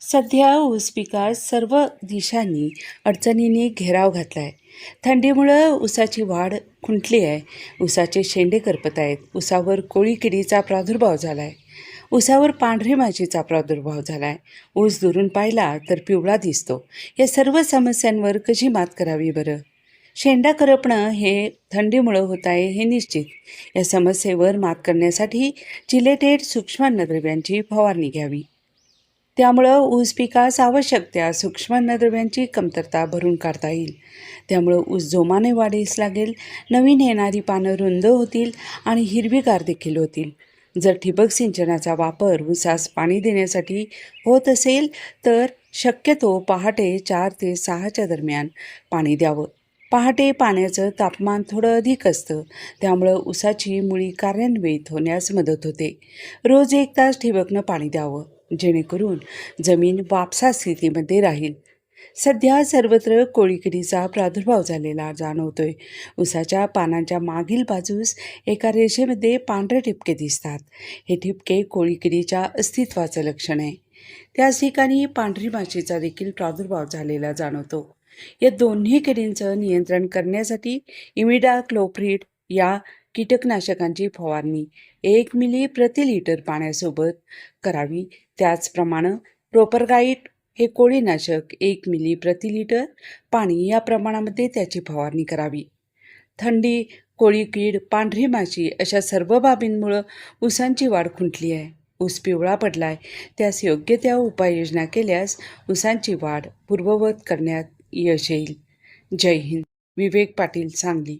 सध्या ऊस पिकास सर्व दिशांनी अडचणींनी घेराव घातला आहे. थंडीमुळं ऊसाची वाढ खुंटली आहे. ऊसाचे शेंडे करपत आहेत. ऊसावर कोळी किडीचा प्रादुर्भाव झाला आहे. ऊसावर पांढरी माशीचा प्रादुर्भाव झाला आहे. ऊस दुरून पाहिला तर पिवळा दिसतो. या सर्व समस्यांवर कशी मात करावी बरं? शेंडा करपणं हे थंडीमुळं होत आहे हे निश्चित. या समस्येवर मात करण्यासाठी चिलेटेड सूक्ष्म अन्नद्रव्यांची फवारणी घ्यावी. त्यामुळं ऊस पिकास आवश्यक त्या सूक्ष्म अन्नद्रव्यांची कमतरता भरून काढता येईल. त्यामुळं ऊस जोमाने वाढीस लागेल, नवीन येणारी पानं रुंद होतील आणि हिरवीगार देखील होतील. जर ठिबक सिंचनाचा वापर ऊसास पाणी देण्यासाठी होत असेल तर शक्यतो पहाटे 4 ते 6च्या दरम्यान पाणी द्यावं. पहाटे पाण्याचं तापमान थोडं अधिक असतं, त्यामुळं ऊसाची मुळी कार्यान्वित होण्यास मदत होते. रोज 1 तास ठिबकनं पाणी द्यावं, जेणेकरून जमीन वापसा स्थितीमध्ये राहील. सध्या सर्वत्र कोळी किडीचा प्रादुर्भाव झालेला जाणवतोय. ऊसाच्या पानांच्या मागील बाजूस एका रेषेमध्ये पांढरे ठिपके दिसतात. हे ठिपके कोळी किडीच्या अस्तित्वाचं लक्षण आहे. त्याच ठिकाणी पांढरी माशीचा देखील प्रादुर्भाव झालेला जाणवतो. या दोन्ही किडींचं नियंत्रण करण्यासाठी इमिडाक्लोप्रिड या कीटकनाशकांची फवारणी 1 मिली प्रति लिटर पाण्यासोबत करावी. त्याचप्रमाणे प्रोपरगाईट हे कोळीनाशक 1 मिली प्रति लिटर पाणी या प्रमाणामध्ये त्याची फवारणी करावी. थंडी, कोळी कीड, पांढरी माशी अशा सर्व बाबींमुळं ऊसांची वाढ खुंटली आहे. ऊस पिवळा पडलाय. त्यास योग्य त्या उपाययोजना केल्यास ऊसांची वाढ पूर्ववत करण्यात यश येईल. जय हिंद. विवेक पाटील, सांगली.